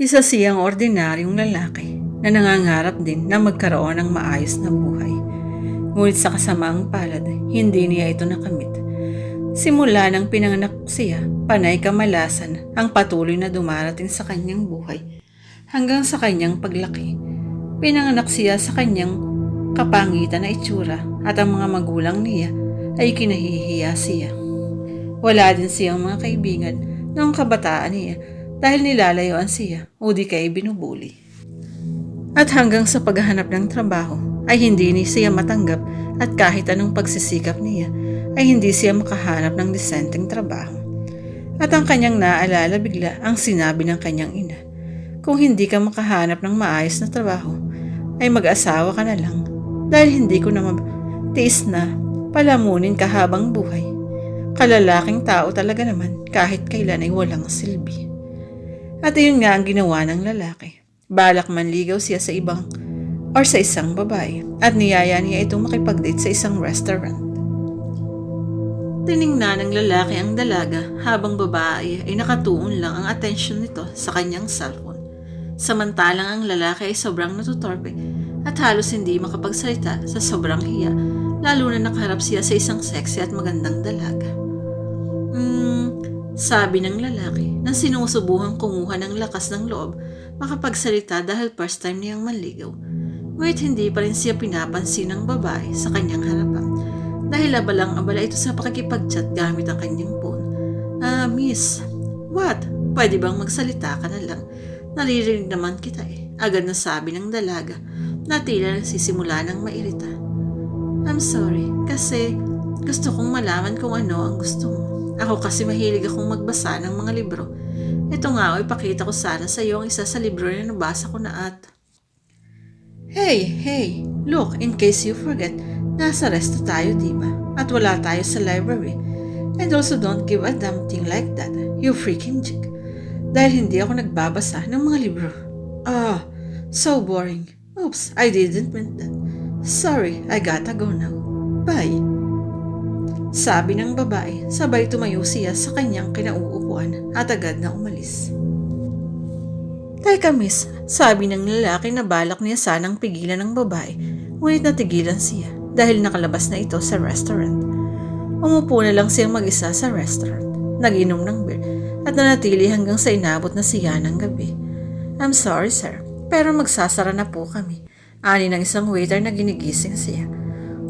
Isa siyang ordinaryong lalaki na nangangarap din na magkaroon ng maayos na buhay. Ngunit sa kasamaang palad, hindi niya ito nakamit. Simula nang pinanganak siya, panay kamalasan ang patuloy na dumarating sa kanyang buhay. Hanggang sa kanyang paglaki, pinanganak siya sa kanyang kapangitan na itsura at ang mga magulang niya ay kinahihiya siya. Wala din siyang mga kaibigan noong kabataan niya dahil nilalayuan siya o di kaya binubuli. At hanggang sa paghahanap ng trabaho ay hindi niya siya matanggap at kahit anong pagsisikap niya ay hindi siya makahanap ng disenteng trabaho. At ang kanyang naalala bigla ang sinabi ng kanyang ina, kung hindi ka makahanap ng maayos na trabaho ay mag-asawa ka na lang dahil hindi ko na matiis na palamunin ka habang buhay. Kalalaking tao talaga naman kahit kailan ay walang silbi. At iyon nga ang ginawa ng lalaki. Balak manligaw siya sa isang babae at niyaya niya itong makipag-date sa isang restaurant. Tiningnan ng lalaki ang dalaga habang babae ay nakatuon lang ang atensyon nito sa kanyang cellphone. Samantalang ang lalaki ay sobrang natutorpe at halos hindi makapagsalita sa sobrang hiya, lalo na nakaharap siya sa isang sexy at magandang dalaga. Sabi ng lalaki nang sinusubuhang kumuha ng lakas ng loob makapagsalita dahil first time niyang manligaw. Ngunit hindi pa rin siya pinapansin ng babae sa kanyang harapan dahil abalang-abala ito sa pakikipag-chat gamit ang kanyang phone. Miss, what? Pwede bang magsalita ka na lang? Naririnig naman kita eh. Agad na sabi ng dalaga na tila nagsisimula ng mairita. I'm sorry, kasi gusto kong malaman kung ano ang gusto mo. Ako kasi mahilig akong magbasa ng mga libro. Ito nga o ipakita ko sana sa iyo ang isa sa libro na nabasa ko na at... Hey, look, in case you forget, nasa resto tayo diba? At wala tayo sa library. And also don't give a damn thing like that, you freaking jig. Dahil hindi ako nagbabasa ng mga libro. So boring. Oops, I didn't mean that. Sorry, I gotta go now. Bye. Sabi ng babae, sabay tumayo siya sa kanyang kinauupuan at agad na umalis. Teka miss, sabi ng lalaki na balak niya sanang pigilan ng babae, ngunit natigilan siya dahil nakalabas na ito sa restaurant. Umupo na lang siyang mag-isa sa restaurant, nag-inom ng beer at nanatili hanggang sa inabot na siya ng gabi. I'm sorry sir, pero magsasara na po kami. Ani ng isang waiter na ginigising siya.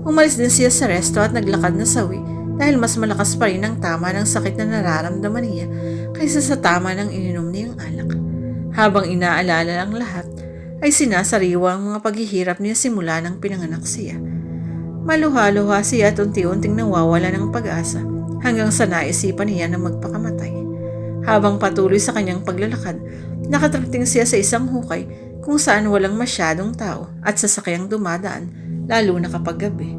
Umalis din siya sa resto at naglakad na sawi dahil mas malakas pa rin ang tama ng sakit na nararamdaman niya kaysa sa tama ng ininom niyang alak. Habang inaalala ang lahat, ay sinasariwa ang mga paghihirap niya simula nang pinanganak siya. Maluha-luha siya at unti-unting nawawala ng pag-asa hanggang sa naisipan niya na magpakamatay. Habang patuloy sa kanyang paglalakad, nakatrating siya sa isang hukay kung saan walang masyadong tao at sasakyang dumadaan, lalo na kapag gabi.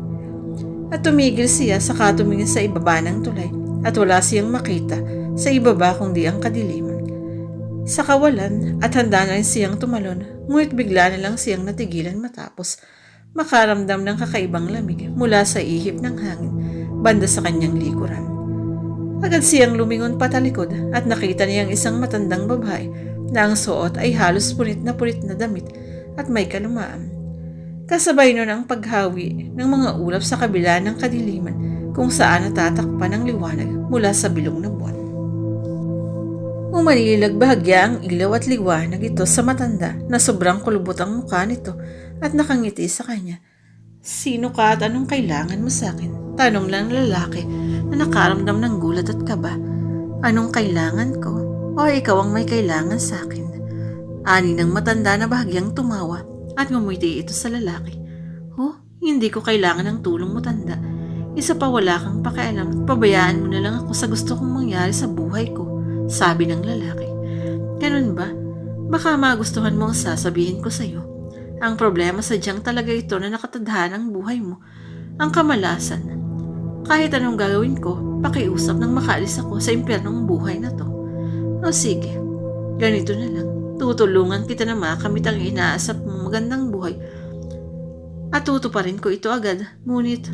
At tumigil siya saka tumingin sa ibaba ng tulay at wala siyang makita sa ibaba kundi ang kadiliman. Sa kawalan at handa na rin siyang tumalon, ngunit bigla na lang siyang natigilan matapos makaramdam ng kakaibang lamig mula sa ihip ng hangin banda sa kanyang likuran. Agad siyang lumingon patalikod at nakita niyang isang matandang babae na ang suot ay halos punit na damit at may kalumaan. Kasabay nun ang paghawi ng mga ulap sa kabila ng kadiliman kung saan natatakpan ng liwanag mula sa bilog na buwan. Umalilag bahagya ang ilaw at liwanag ito sa matanda na sobrang kulubot ang mukha nito at nakangiti sa kanya. Sino ka at anong kailangan mo sa akin? Tanong lang lalaki na nakaramdam ng gulat at kaba. Anong kailangan ko? O ikaw ang may kailangan sa akin? Ani ng matanda na bahagyang tumawa at ngumiti ito sa lalaki. Hindi ko kailangan ng tulong mo tanda. Isa pa wala kang pakialam at pabayaan mo na lang ako sa gusto kong mangyari sa buhay ko, sabi ng lalaki. Ganun ba? Baka magustuhan mo ang sasabihin ko sa iyo. Ang problema sadyang talaga ito na nakatadhana ng buhay mo, ang kamalasan. Kahit anong gagawin ko, pakiusap nang makaalis ako sa impyernong buhay na to. O sige, ganito na lang. Tutulungan kita na makamit ang inaasap mong magandang buhay at tutuparin ko ito agad. Ngunit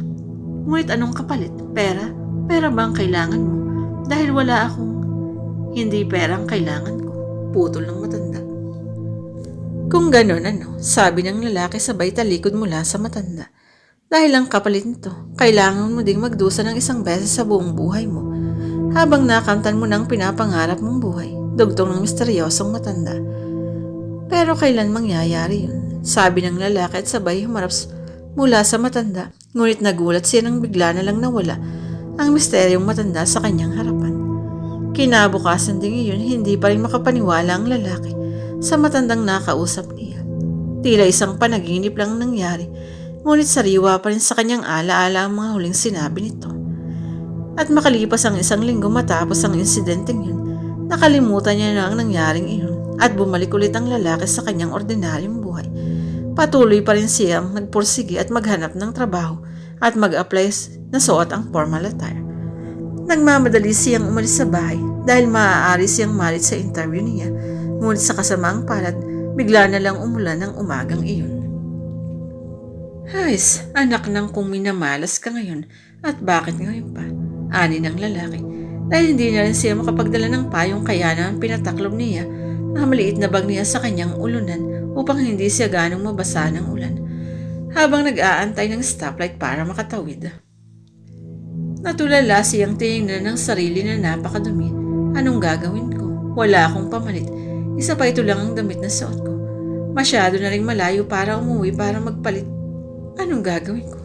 anong kapalit? Pera? Pera ba ang kailangan mo? Dahil wala akong... Hindi pera ang kailangan ko. Putol ng matanda. Kung ganon sabi ng lalaki sabay talikod mula sa matanda. Dahil ang kapalit nito, kailangan mo ding magdusa ng isang beses sa buong buhay mo. Habang nakamtan mo ng pinapangarap mong buhay, dugtong ng misteryosong matanda. Pero kailan mangyayari yun? Sabi ng lalaki at sabay humarap mula sa matanda. Ngunit nagulat siya nang bigla na lang nawala ang misteryong matanda sa kanyang harapan. Kinabukasan din iyon, hindi pa rin makapaniwala ang lalaki sa matandang nakausap niya. Tila isang panaginip lang nangyari, ngunit sariwa pa rin sa kanyang alaala ang mga huling sinabi nito. At makalipas ang isang linggo matapos ang insidenteng yun, nakalimutan niya na ang nangyaring iyon at bumalik ulit ang lalaki sa kanyang ordinaryong buhay. Patuloy pa rin siyang nagpursige at maghanap ng trabaho at mag-apply na suot ang formal attire. Nagmamadali siyang umalis sa bahay dahil maaari siyang malit sa interview niya, ngunit sa kasamaang palad, bigla na lang umulan ng umagang iyon. Hays, anak ng kung minamalas ka ngayon at bakit ngayon pa? Ani ng lalaki. Dahil hindi na rin siya makapagdala ng payong kaya naman pinataklob niya ang maliit na bag niya sa kanyang ulunan upang hindi siya ganong mabasa ng ulan habang nag-aantay ng stoplight para makatawid. Natulala siyang tinignan ng sarili na napakadumi. Anong gagawin ko? Wala akong pamalit. Isa pa ito lang ang damit na suot ko. Masyado na rin malayo para umuwi para magpalit. Anong gagawin ko?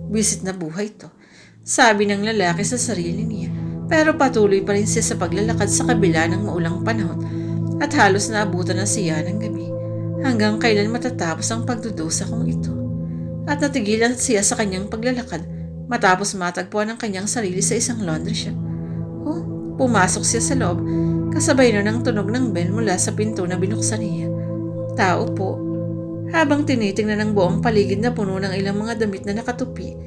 Bisit na buhay to, sabi ng lalaki sa sarili niya. Pero patuloy pa rin siya sa paglalakad sa kabila ng maulang panahon at halos naabutan na siya ng gabi. Hanggang kailan matatapos ang pagdudusa kong ito? At natigilan siya sa kanyang paglalakad matapos matagpuan ang kanyang sarili sa isang laundry shop. Pumasok siya sa loob, kasabay nun ang tunog ng bell mula sa pinto na binuksan niya. Tao po. Habang tinitingnan ng buong paligid na puno ng ilang mga damit na nakatupi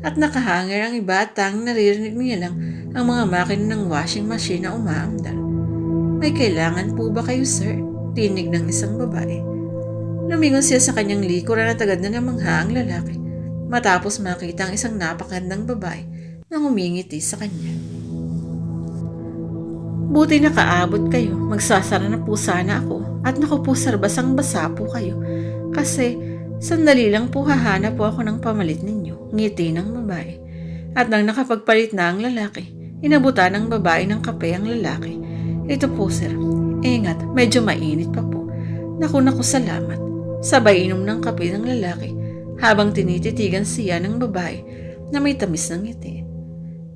at nakahanger ang iba at tanging naririnig niya lang ang mga makina ng washing machine na umaandar. May kailangan po ba kayo, sir? Tinig ng isang babae. Lumingon siya sa kanyang likuran at agad na namangha ang lalaki matapos makita ang isang napakagandang babae na humingiti sa kanya. Buti nakaabot kayo, magsasara na po sana ako at naku po sir, basang-basa po kayo kasi sandali lang po hahanap po ako ng pamalit ninyo, ngiti ng babae. At nang nakapagpalit na ang lalaki, inabutan ng babae ng kape ang lalaki. Ito po sir, ingat, medyo mainit pa po. Naku salamat. Sabay inom ng kape ng lalaki habang tinititigan siya ng babae na may tamis ng ngiti.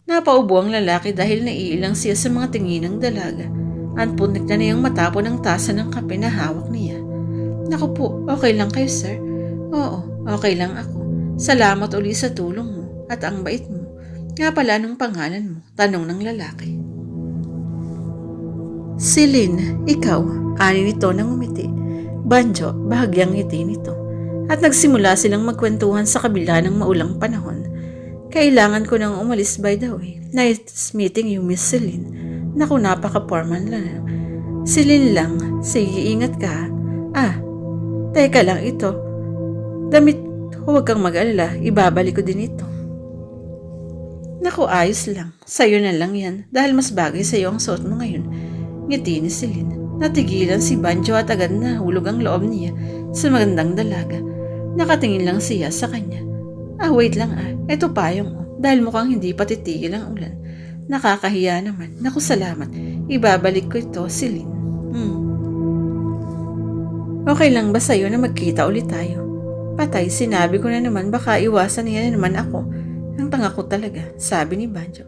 Napaubo ang lalaki dahil naiilang siya sa mga tingin ng dalaga. Anpunik na niyang matapon ang tasa ng kape na hawak niya. Naku po, okay lang kayo sir? Oo, okay lang ako. Salamat uli sa tulong mo at ang bait mo. Nga pala nung pangalan mo, tanong ng lalaki. Celine, ikaw, ani nito nang umiti. Banjo, bahagyang ngiti nito. At nagsimula silang magkwentuhan sa kabila ng maulang panahon. Kailangan ko nang umalis by the way. Nice meeting you, Miss Celine. Naku, napaka-formal lang. Celine lang, sige ingat ka. Teka lang ito. Damit, huwag kang mag-alala, ibabalik ko din ito. Naku, ayos lang. Sa'yo na lang yan dahil mas bagay sa'yo ang suot mo ngayon. Ngiti ni Celine. Natigilan si Banjo at agad na hulog ang loob niya sa magandang dalaga. Nakatingin lang siya sa kanya. Wait lang Eto payong mo dahil mukhang hindi pa titigil ang ulan. Nakakahiya naman. Naku, salamat. Ibabalik ko ito, Celine. Okay lang ba sa'yo na magkita ulit tayo? Patay, sinabi ko na naman baka iwasan niya na naman ako. Ang tanga ko talaga, sabi ni Banjo.